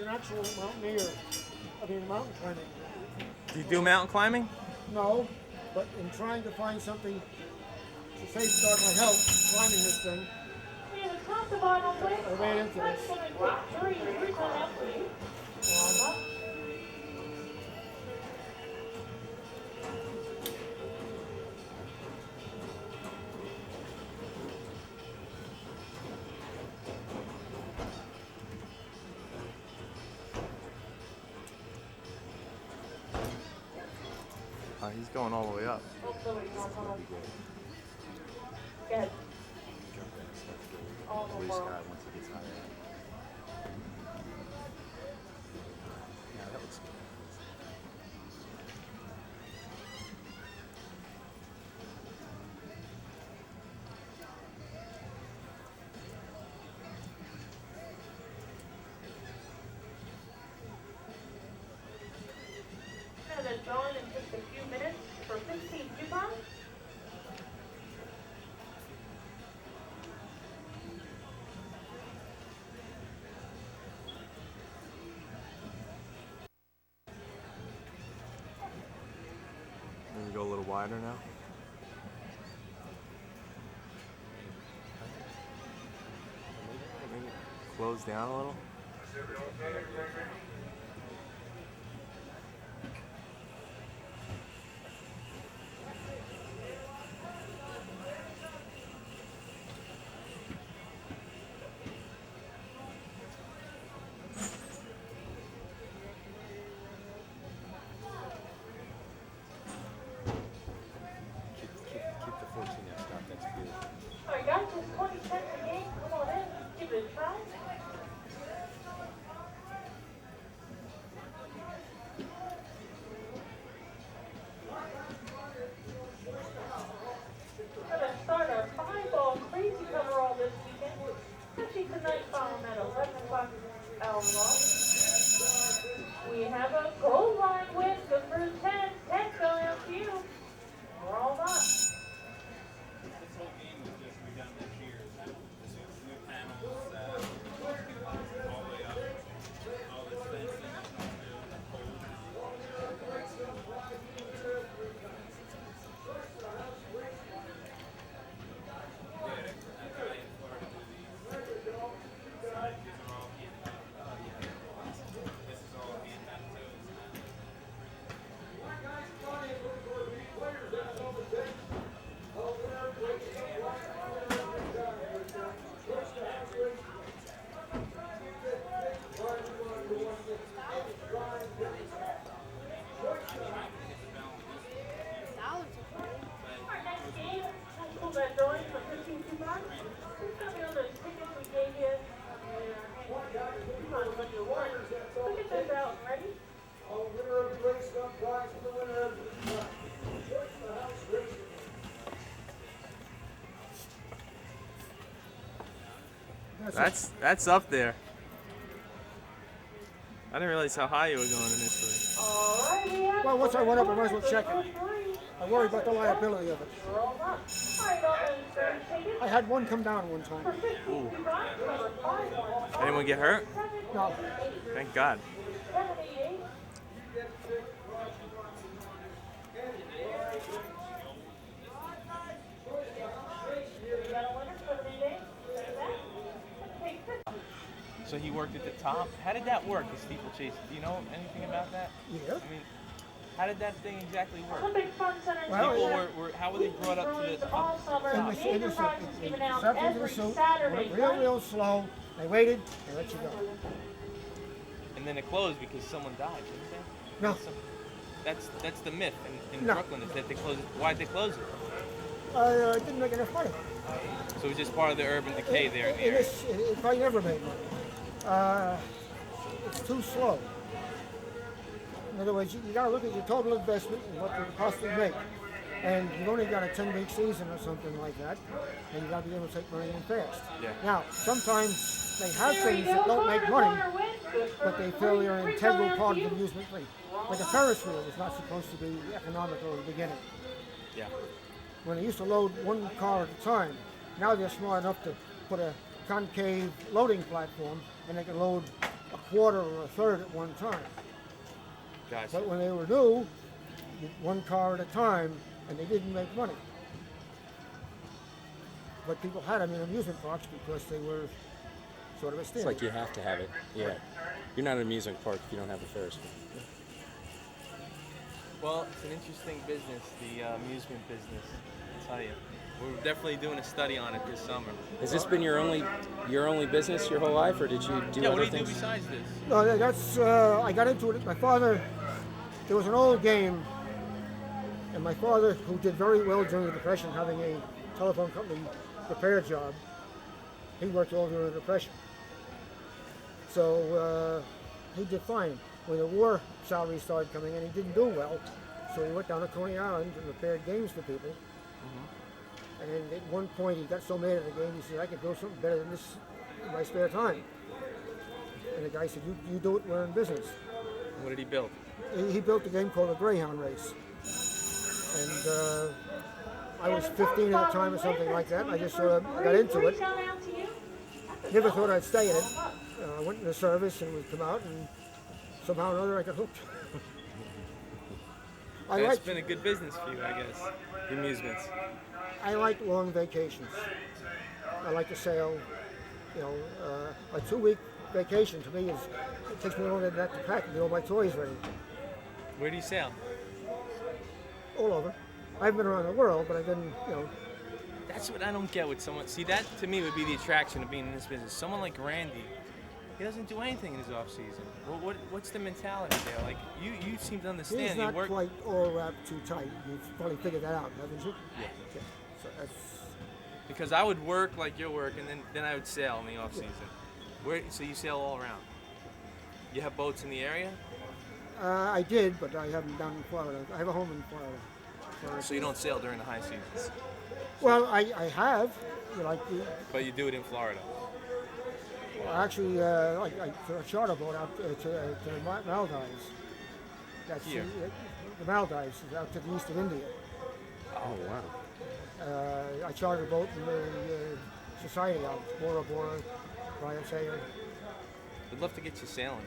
an actual mountaineer. I mean, mountain climbing. Do you do mountain climbing? No, but in trying to find something to safeguard my health, climbing this thing, I ran into this. Oh, he's going all the way up. Good. Blue sky once it gets higher. Yeah, that looks good. And then going in just a few minutes for 15 coupons. Maybe go a little wider now. Maybe close down a little. Keep the 14 there, Scott. That's beautiful. All right, guys, it's 20 cents a game. Come on in, give it a try. We're going to start our 5-ball crazy coverall this weekend. Especially tonight, following at 11 o'clock hour long. We have a gold line win, the first 10. 10 going out to you. We're all done. This whole game was just redone this year. This is new panels, all the way up, all this fencing, the poles. This is all hand-done too. Our next game, we'll pull that drawing for 15 coupons. Please tell me on those tickets we gave you. Coupons when you won. Look at those out. Ready? That's up there. I didn't realize how high you were going initially. All right, we have. Well, once I went up, I might as well check it. I worry about the liability of it. We're all done. All right, all those tickets I had one come down one for time. 15 coupons. Number 5, Anyone get hurt? No, Thank God. 788. We got a winner, 788. Take 50. So he worked at the top. How did that work, the steeplechase? Do you know anything about that? yeah. I mean, how did that thing exactly work? Olympic Fun Center. Well, People how were they brought up to the all top? summer. In the Major prizes given out stepped into the every suit, Saturday went real, night. real slow. They waited, they let you go. And then it closed because someone died, didn't they? No, That's the myth in No. Brooklyn is that they closed. Why'd they close it? it didn't make enough money. So it was just part of the urban decay there in the It area. it probably never made money. It's too slow. In other words, you got to look at your total investment and what you possibly make. And you've only got a 10-week season or something like that, and you got to be able to take money in fast. Yeah. Now, sometimes they have things that don't make money, but they feel they're an integral part of the amusement thing. Like a Ferris wheel was not supposed to be economical at the beginning. Yeah. When they used to load one car at a time, now they're smart enough to put a concave loading platform, and they can load a quarter or a third at one time. Gotcha. But when they were new, one car at a time, and they didn't make money. But people had them in amusement parks because they were sort of a It's standard. like you have to have it. Yeah. You're not an amusement park if you don't have a Ferris wheel. Well, it's an interesting business, the amusement business. I'll tell you. We're definitely doing a study on it this summer. Has this been your only business your whole life, or did you do Yeah, other what do you do things? besides this? No, that's, I got into it. My father, there was an old game, and my father, who did very well during the Depression, having a telephone company repair job, he worked all during the Depression. So he did fine. When the war salaries started coming in, he didn't do well, so he went down to Coney Island and repaired games for people. And then at one point he got so mad at the game, he said, I could do something better than this in my spare time. And the guy said, you do it, we're in business. What did he build? He built a game called the Greyhound Race. And I was 15 at the time or something like that, and I just sort of got into it. Never thought I'd stay in it. I went in the service and would come out, and somehow or another I got hooked. It's been a good business for you, I guess. The amusements. I like long vacations. I like to sail. You know, a 2-week vacation to me it takes me longer than that to pack and get all my toys ready. Where do you sail? All over. I've been around the world, but I've been, you know. That's what I don't get with someone. See, that to me would be the attraction of being in this business. Someone like Randy, he doesn't do anything in his off season. What's the mentality there? Like you seem to understand. He's not you work. quite all wrapped too tight. You've probably figured that out, haven't you? Yeah. Okay. So that's, Because I would work like you work, and then I would sail in the off season. So you sail all around. You have boats in the area, I did, but I haven't down in Florida. I have a home in Florida. so you don't sail during the high seasons, Well, I have. You know, but you do it in Florida. actually, I took a charter boat out to the Maldives. That's Here. The Maldives is out to the east of India. Oh wow. I chartered a boat in the society out, Bora Bora, Raiatea. I'd love to get you sailing.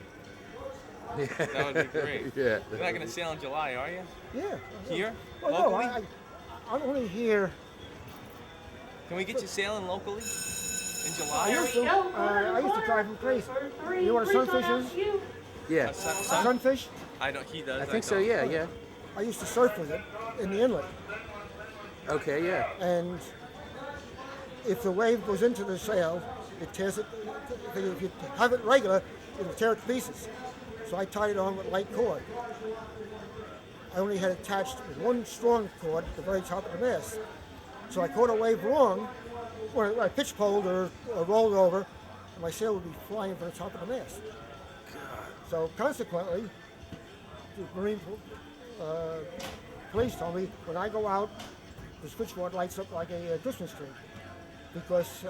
That would be great. Yeah. You're not going to sail in July, are you? Yeah. Here? Well, no, Locally? I'm only here. Can we get you sailing locally in I July? used to, I used to drive him crazy. You know what a sunfish is? Yeah. A sunfish? I don't. He does. I think so. don't. Yeah. Yeah. I used to surf with it in the inlet. Okay. Yeah. And if the wave goes into the sail, it tears it. If you have it regular, it'll tear it to pieces. So I tied it on with light cord. I only had it attached with one strong cord at the very top of the mast. So I caught a wave wrong, or I pitch poled or rolled over, and my sail would be flying from the top of the mast. So consequently, the Marine police told me when I go out, the switchboard lights up like a Christmas tree, because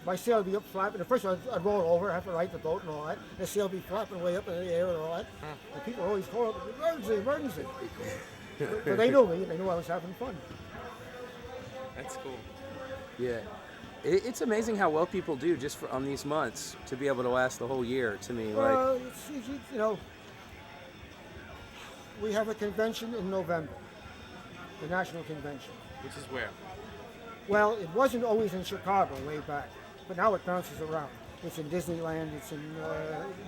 my sail would be up flapping. At first I'd roll over, have to right the boat and all that. The sail would be flapping way up in the air and all that. And people always call up, emergency, emergency. But they knew me, and they knew I was having fun. That's cool. Yeah. It's amazing how well people do just on these months to be able to last the whole year. To me, Well, you know, we have a convention in November, the national convention. Which is where? Well, it wasn't always in Chicago way back, but now it bounces around. It's in Disneyland, it's in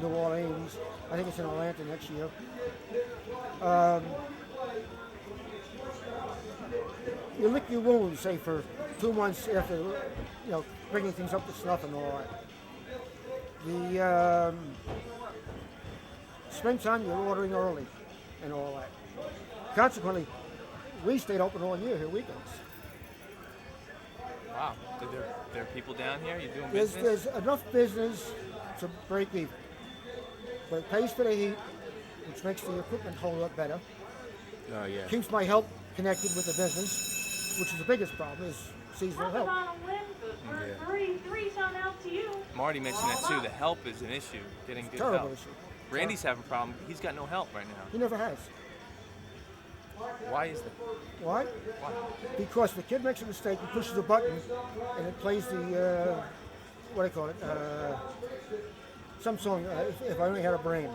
New Orleans, I think it's in Atlanta next year. You lick your wounds, say, for 2 months after, you know, bringing things up to snuff and all that. The springtime, you're ordering early and all that. Consequently, we stayed open all year here weekends. Wow. There are people down here. You doing There's business? enough business to break even. But it pays for the heat, which makes the equipment hold up better. oh yeah. Keeps my help connected with the business, which is the biggest problem, is seasonal Talk help. about a win for three sound out to you. Marty mentioned that too. The help is an issue. Getting good Terrible help. issue. Randy's having a problem. He's got no help right now. He never has. Why is that? Why? Why? Because the kid makes a mistake, he pushes a button, and it plays the, what do you call it, some song, if I only had a brain.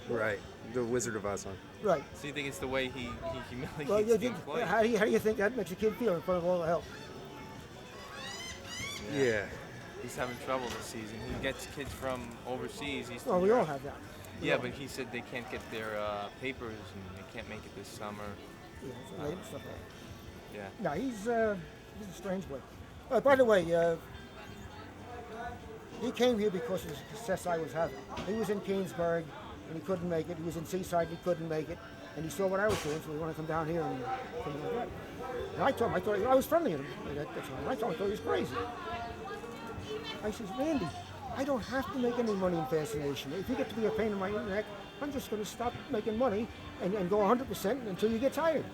Right. The Wizard of Oz song. Right. So you think it's the way he humiliates Well, the employee? how do you think that makes a kid feel in front of all the help? Yeah. He's having trouble this season. He gets kids from overseas. Well, we all have that. Yeah, but he said they can't get their papers and they can't make it this summer. Yeah, so late and stuff like that. Yeah. No, he's a strange boy. By the way, he came here because of the success I was having. He was in Keansburg and he couldn't make it. He was in Seaside and he couldn't make it. And he saw what I was doing, so he wanted to come down here and things like that. And I told him, I was friendly with him. I told him he was crazy. I says, Randy, I don't have to make any money in Fascination. If you get to be a pain in my neck, I'm just going to stop making money and go 100% until you get tired.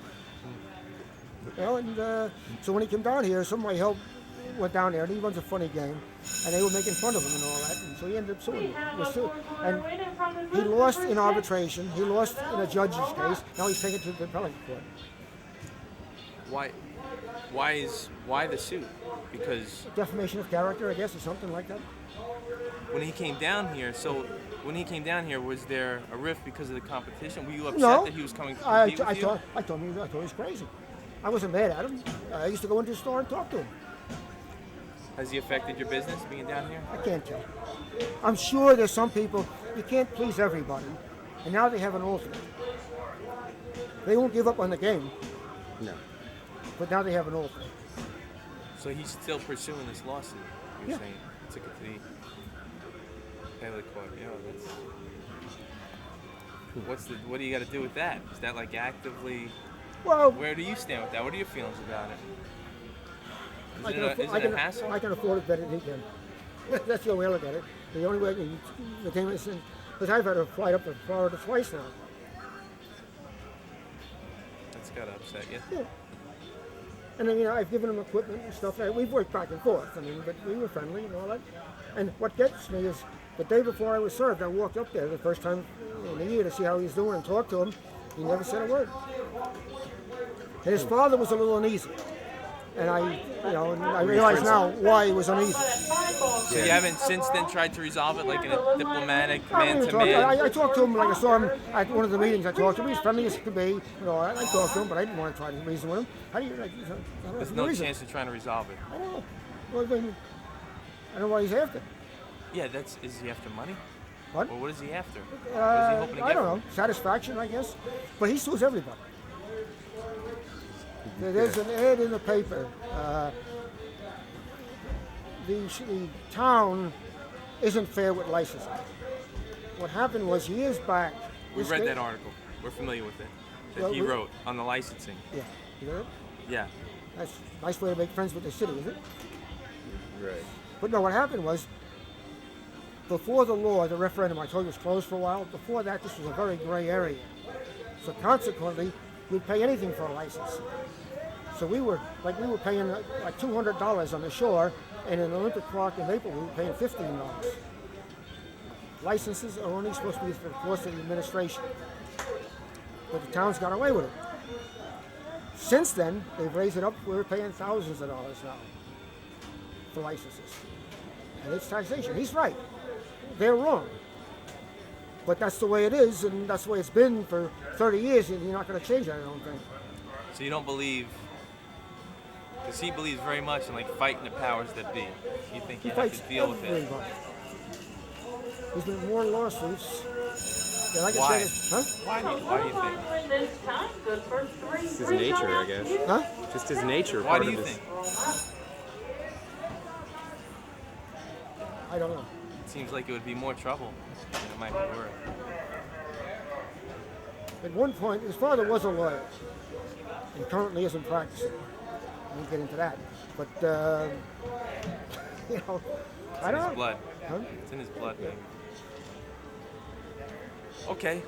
You know, and so when he came down here, some of my help went down there, and he runs a funny game, and they were making fun of him and all that, and so he ended up suing me. And he lost in arbitration. He lost in a judge's case. Now he's taken to the appellate court. Why the suit? Because Defamation of character, I guess, or something like that. when he came down here, was there a rift because of the competition? Were you upset No, that he was coming to I compete with you? told him he was crazy. I wasn't mad at him. I used to go into the store and talk to him. Has he affected your business being down here? I can't tell. I'm sure there's some people, you can't please everybody, and now they have an alternate. They won't give up on the game, No. but now they have an alternate. So he's still pursuing this lawsuit, you're Yeah. saying? Took it to the appellate court. Yeah, what do you got to do with that? Is that like actively, Well, where do you stand with that? What are your feelings about it? I Is it a hassle? I can afford it better than he can. That's the only way I look at it. The only way the game is, because I've had to fly up to Florida twice now. That's got to upset you. Yeah. And then, I've given him equipment and stuff. We've worked back and forth. But we were friendly and all that. And what gets me is the day before I was served, I walked up there the first time in a year to see how he was doing and talked to him. He never said a word. And his father was a little uneasy. And I realize now why he was uneasy. So you haven't since then tried to resolve it like in a diplomatic, I man-to-man? talked to him like I saw him at one of the meetings. I talked to him. He's friendly as could be. I talked to him, but I didn't want to try to reason with him. How do you? There's no chance of trying to resolve it. I don't know. Well, I don't know what he's after. Yeah, is he after money? What? Or what is he after? What is he hoping to get I don't from know. Satisfaction, I guess. But he sues everybody. There's an ad in the paper. The town isn't fair with licensing. What happened was years back. We read that article. We're familiar with it. That he wrote on the licensing. Yeah. You know it? Yeah. That's a nice way to make friends with the city, is it? Right. But no, what happened was, before the law, the referendum, I told you was closed for a while. Before that, this was a very gray area. So consequently, you'd pay anything for a license. So we were paying like $200 on the shore, and in Olympic Park in Maple, we were paying $15. Licenses are only supposed to be for the cost of the administration. But the town's got away with it. Since then, they've raised it up. We're paying thousands of dollars now for licenses. And it's taxation. He's right. They're wrong. But that's the way it is, and that's the way it's been for 30 years, and you're not going to change that, I don't think. So you don't believe, because he believes very much in like fighting the powers that be. You think you have to deal with it? Everybody. There's been more lawsuits than I can Why? say. Huh? Why do you think? During this time, good for It's his nature, I guess. Huh? Just his nature. Why part do of you his- think? I don't know. It seems like it would be more trouble than it might be worth. At one point, his father was a lawyer, and currently isn't practicing. I won't get into that. But, I In don't his know. blood. Huh? It's in his blood, maybe. Okay.